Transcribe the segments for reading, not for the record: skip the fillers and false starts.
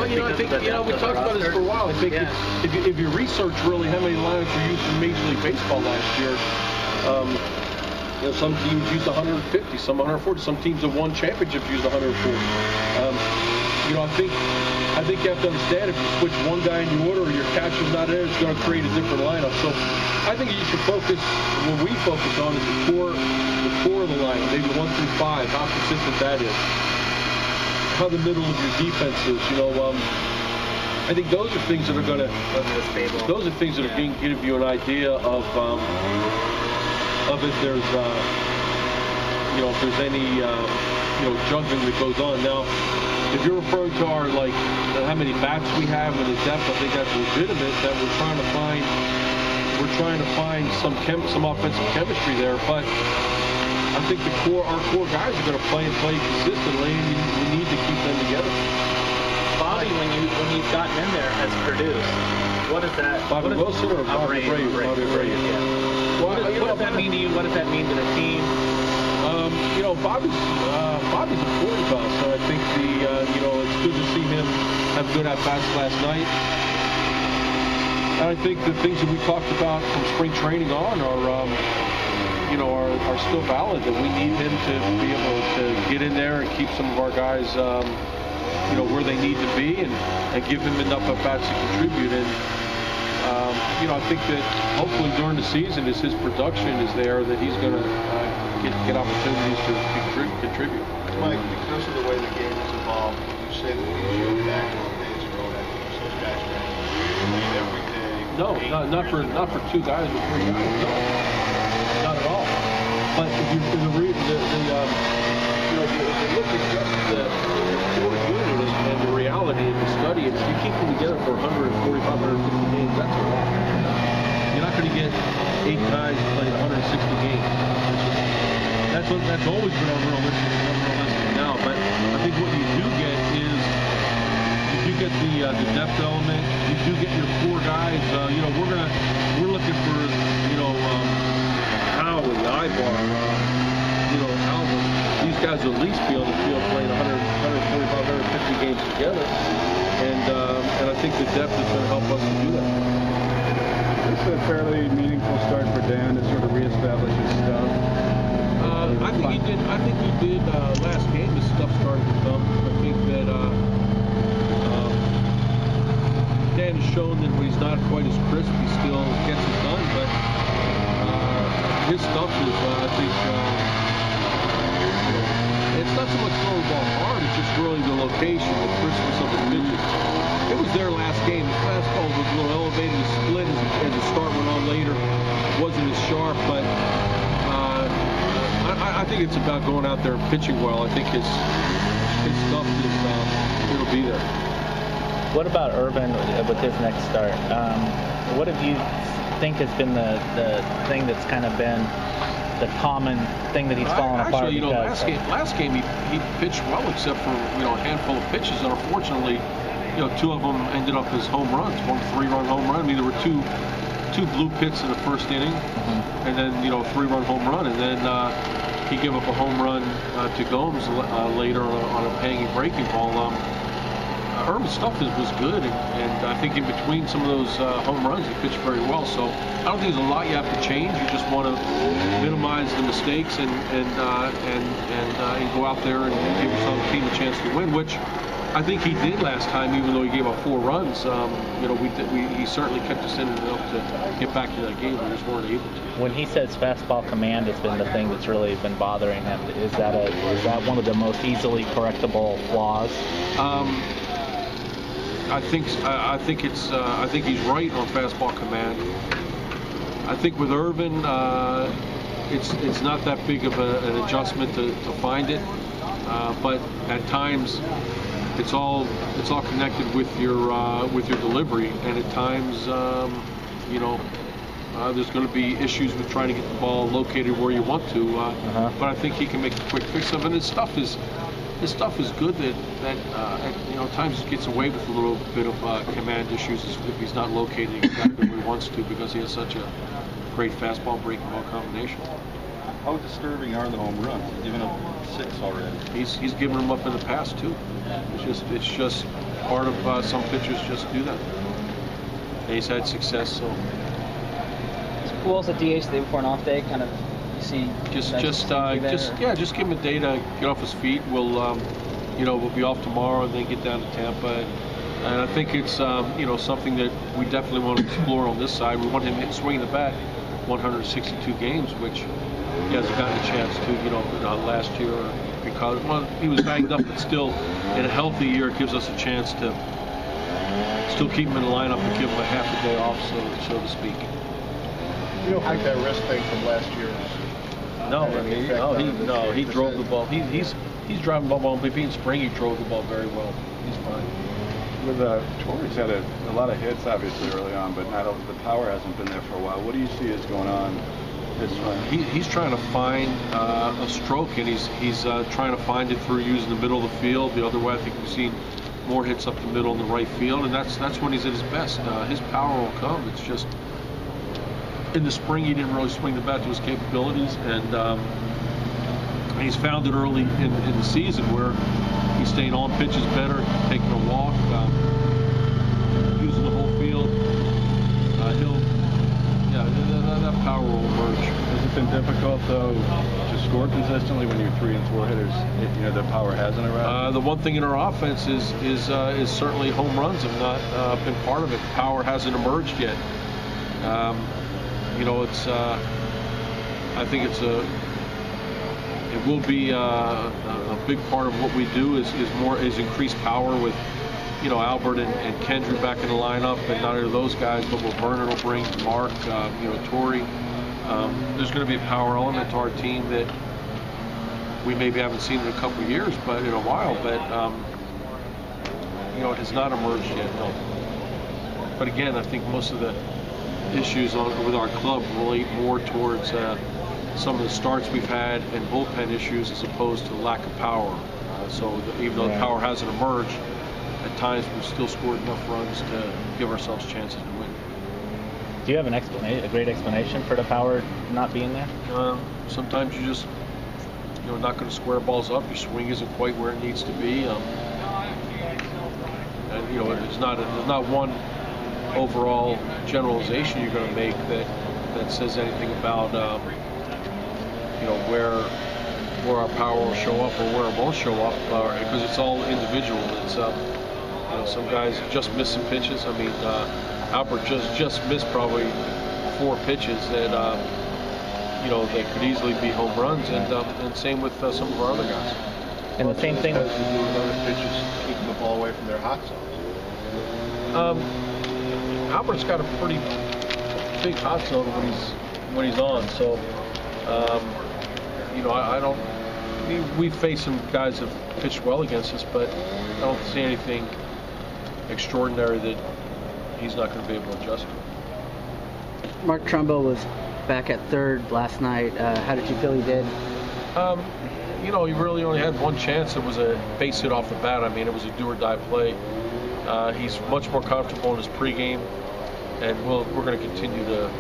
Well, you know, I think, you know, we talked about this for a while. I think if you research really how many lineups were used in Major League Baseball last year, you know, some teams used 150, some 140. Some teams that won championships used 140. You know, I think you have to understand if you switch one guy in the order or your catcher's not there, it's going to create a different lineup. So I think you should focus. What we focus on is the core of the lineup, maybe 1 through 5, how consistent that is, how the middle of your defense is. You know, I think those are things that are going to. Those are things that are going to give you an idea of if there's you know, if there's any you know, juggling that goes on. Now, if you're referring to our, like, how many bats we have and the depth, I think that's legitimate. That we're trying to find some offensive chemistry there. But I think our core guys are going to play consistently, and we need to keep them together. Bobby, when you've gotten in there, has produced. What is that? Bobby Wilson or Bobby Bray? Bobby Bray. Yeah. What does that mean to you? What does that mean to the team? You know, Bobby's important to us. So I think you know, it's good to see him have good at-bats last night. And I think the things that we talked about from spring training on are, you know, are still valid. That we need him to be able to get in there and keep some of our guys, you know, where they need to be, and give him enough at-bats to contribute. And you know, I think that hopefully during the season, as his production is there, that he's going to get opportunities to contribute. Mike, because of the way the game has evolved, you say that these young back days ago that those guys played every day. No, not for 2 guys or 3 guys. No, not at all. But if you you know, if you look at just the core unit and the reality of the study, if you keep them together for 145, 150 games, that's a lot. You're not going to get 8 guys playing 160 games. That's always been unrealistic now. But I think what you do get is, if you get the depth element, you do get your core guys. You know, we're looking for, you know, Howie, Ibar, you know, Alvin. These guys will at least be on the field playing 145, 150 games together. And I think the depth is going to help us to do that. It's a fairly meaningful start for Dan to sort of reestablish his stuff. I think he did last game. His stuff started to come. I think that Dan has shown that when he's not quite as crisp, he still gets it done. But his stuff is, I think, it's not so much throwing the ball hard. It's just really the location, the crispness of the pitches. It was there last game. The fastball was a little elevated. The split as the start went on later wasn't as sharp, but I think it's about going out there and pitching well. I think his stuff is, it'll be there. What about Irvin with his next start? What do you think has been the thing that's kind of been the common thing that he's fallen apart? Actually, you know, last game he pitched well, except for, you know, a handful of pitches, and unfortunately, you know, 2 of them ended up as home runs. 1 3-run home run. I mean, there were two blue pits in the first inning, and then, you know, a 3-run home run, and then he gave up a home run to Gomes later on a hanging breaking ball. Irvin's stuff was good, and I think in between some of those home runs, he pitched very well. So I don't think there's a lot you have to change. You just want to minimize the mistakes and go out there and give yourself a team a chance to win, which I think he did last time, even though he gave up 4 runs. You know, he certainly kept us in enough to get back to that game. We just weren't able to. When he says fastball command has been the thing that's really been bothering him, is that one of the most easily correctable flaws? I think he's right on fastball command. I think with Irvin, it's not that big of an adjustment to find it, but at times it's all connected with your delivery, and at times you know, there's going to be issues with trying to get the ball located where you want to. But I think he can make a quick fix of it. And his stuff is good. That you know, at times he gets away with a little bit of command issues if he's not locating exactly where he wants to, because he has such a great fastball breaking ball combination. How disturbing are the home runs? He's given up 6 already. He's given them up in the past too. It's just part of some pitchers just do that. And he's had success, so. Who else at DH the day before an off day? Kind of see. Just give him a day to get off his feet. We'll be off tomorrow and then get down to Tampa. And I think it's something that we definitely want to explore on this side. We want him to swing the bat 162 games, which he hasn't gotten a chance to, last year because he was banged up, but still in a healthy year it gives us a chance to still keep him in the lineup and give him a half a day off, so to speak. You don't think that wrist thing from last year is... No, he drove the ball. He's driving the ball. Maybe in spring he drove the ball very well. He's fine. With Torrey's had a lot of hits, obviously, early on, but the power hasn't been there for a while. What do you see is going on this time? He's trying to find a stroke, and he's trying to find it through using the middle of the field. The other way, I think we've seen more hits up the middle in the right field, and that's when he's at his best. His power will come. It's just in the spring he didn't really swing the bat to his capabilities, and he's found it early in the season where he's staying on pitches better, taking a walk, using the whole field. That power will emerge. Has it been difficult though to score consistently when you're 3 and 4 hitters? The power hasn't arrived. The one thing in our offense is certainly home runs have not been part of it. Power hasn't emerged yet. It's. I think it will be a big part of what we do is increase power with Albert and Kendry back in the lineup, and not only those guys, but what Vernon will bring, Mark, Torrey. There's going to be a power element to our team that we maybe haven't seen in a couple of years, but in a while. But it has not emerged yet. No. But again, I think most of the issues with our club relate more towards some of the starts we've had and bullpen issues as opposed to lack of power. Even though the power hasn't emerged, at times we've still scored enough runs to give ourselves chances to win. Do you have a great explanation for the power not being there? Sometimes you just, not going to square balls up. Your swing isn't quite where it needs to be. There's not one overall generalization you're going to make that says anything about where our power will show up or where it won't show up, because it's all individual. It's some guys just miss some pitches. I mean, Albert just missed probably 4 pitches that that could easily be home runs, and same with some of our other guys. And the same thing with other pitches, keeping the ball away from their hot zones. Albert's got a pretty big hot zone when he's on, so I don't. We've faced some guys that have pitched well against us, but I don't see anything extraordinary that he's not going to be able to adjust to. Mark Trumbo was back at third last night. How did you feel he did? He really only had one chance. It was a base hit off the bat. I mean, it was a do-or-die play. He's much more comfortable in his pregame, and we're going to continue to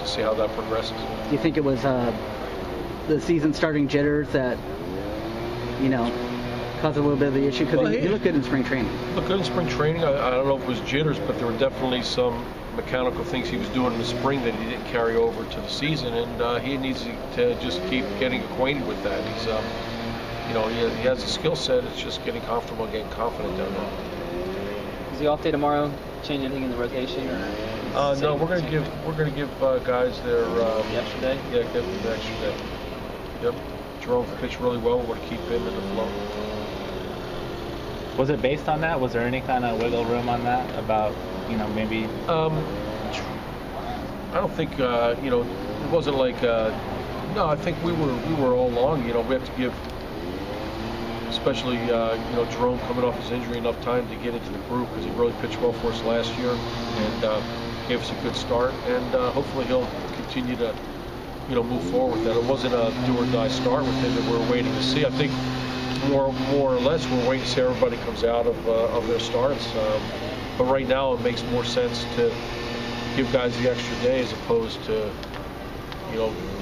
see how that progresses. Do you think it was the season starting jitters that caused a little bit of the issue? Because he looked good in spring training. Looked good in spring training. I don't know if it was jitters, but there were definitely some mechanical things he was doing in the spring that he didn't carry over to the season, and he needs to just keep getting acquainted with that. He's he has a skill set. It's just getting comfortable and getting confident down there. Is the off day tomorrow change anything in the rotation? No, we're going to give guys their the extra day. Yeah, give them the extra day. Yep. Jerome pitched really well. We're going to keep him in the flow. Was it based on that? Was there any kind of wiggle room on that about maybe? I don't think it wasn't like no. I think we were all along. We have to give, especially Jerome coming off his injury, enough time to get into the group, because he really pitched well for us last year and gave us a good start, and hopefully he'll continue to move forward with that. It wasn't a do-or-die start with him that we're waiting to see. I think more or less we're waiting to see everybody comes out of their starts. But right now it makes more sense to give guys the extra day as opposed to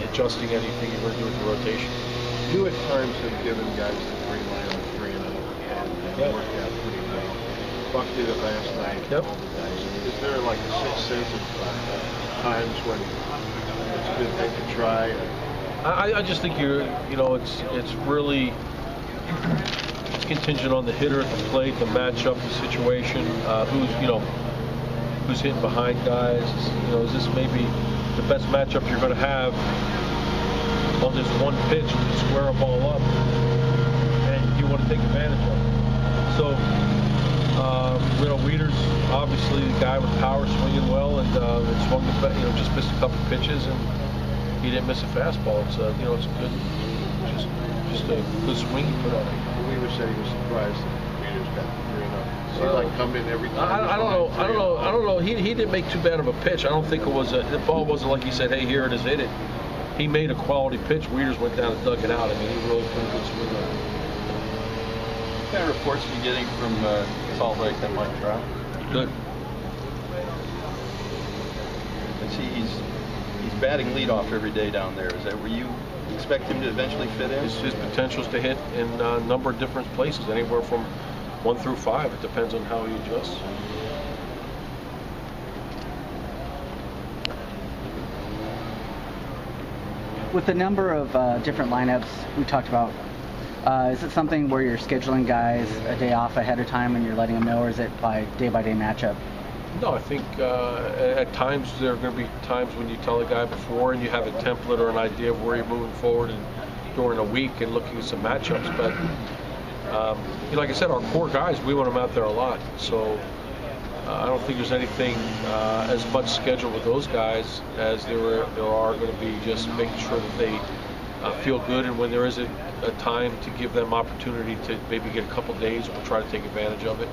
adjusting anything you're going to do with the rotation. You at times have given guys the green light on the 3-0, and it worked out pretty well. Buck did it last night. Yep. Is there like a sixth sense of times when it's a good thing to try? I just think it's really contingent on the hitter at the plate, the matchup, the situation, who's hitting behind guys. Is this maybe the best matchup you're going to have on this one pitch to square a ball up, and you want to take advantage of it. So, Weeder's obviously the guy with power, swinging well, and swung just missed a couple pitches, and he didn't miss a fastball. It's a good, just a good swing he put on it. Weaver said he was surprised that Weeder's got the 3-0. Does he like come in every time? I don't know. He didn't make too bad of a pitch. I don't think it was the ball wasn't like he said, hey, here it is, hit it. He made a quality pitch. Weeders went down and dug it out. I mean, he really put a good swing on it. What kind of reports are you getting from Salt Lake that Mike Trout? Good. And see, he's batting leadoff every day down there. Is that where you expect him to eventually fit in? His potential is to hit in a number of different places, anywhere from 1 through 5. It depends on how he adjusts. With the number of different lineups we talked about, is it something where you're scheduling guys a day off ahead of time and you're letting them know, or is it by day matchup? No, I think at times there are going to be times when you tell a guy before and you have a template or an idea of where you're moving forward and during a week and looking at some matchups. But like I said, our core guys, we want them out there a lot. So I don't think there's anything as much scheduled with those guys as there are going to be just making sure that they feel good, and when there is a time to give them opportunity to maybe get a couple days, we'll try to take advantage of it.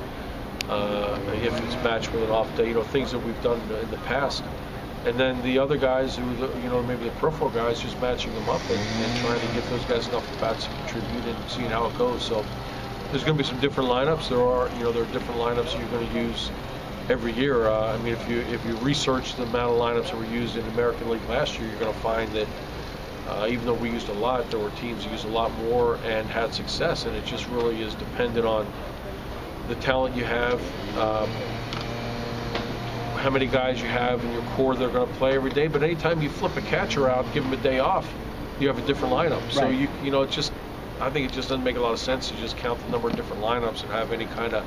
If it's matched with an off day, things that we've done in the past. And then the other guys who, maybe the peripheral guys, just matching them up and trying to give those guys enough bats to contribute and seeing how it goes. So there's going to be some different lineups. There are different lineups you're going to use every year. I mean, if you research the amount of lineups that were used in the American League last year, you're going to find that even though we used a lot, there were teams who used a lot more and had success. And it just really is dependent on the talent you have, how many guys you have in your core that are going to play every day. But anytime you flip a catcher out, give him a day off, you have a different lineup. Right. So I think it just doesn't make a lot of sense to just count the number of different lineups and have any kind of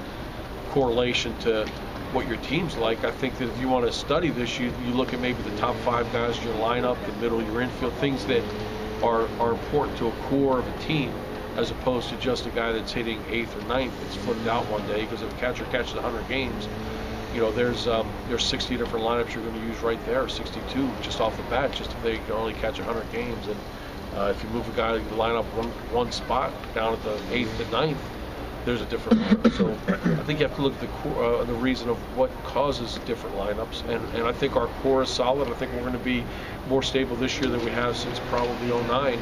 correlation to what your team's like. I think that if you want to study this, you look at maybe the top 5 guys in your lineup, the middle, your infield, things that are important to a core of a team, as opposed to just a guy that's hitting 8th or 9th that's flipped out one day. Because if a catcher catches 100 games, there's 60 different lineups you're going to use right there, 62 just off the bat, just if they can only catch 100 games. And if you move a guy to line up one spot down at the 8th and 9th, there's a different lineup. So I think you have to look at the reason of what causes different lineups. And I think our core is solid. I think we're going to be more stable this year than we have since probably 09.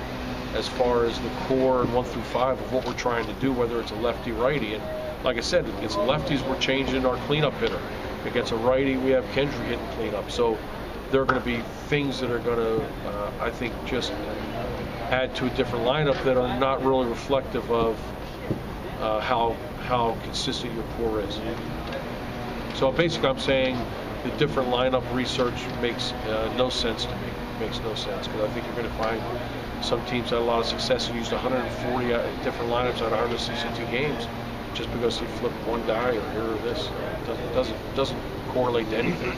As far as the core 1 through 5 of what we're trying to do, whether it's a lefty, righty. And like I said, against the lefties, we're changing our cleanup hitter. Against a righty, we have Kendry hitting cleanup. So there are going to be things that are going to, I think, just add to a different lineup that are not really reflective of how consistent your core is. So basically, I'm saying the different lineup research makes no sense to me. Makes no sense, because I think you're going to find some teams had a lot of success and used 140 different lineups out of 162 games just because they flipped one guy or here or this. It doesn't correlate to anything.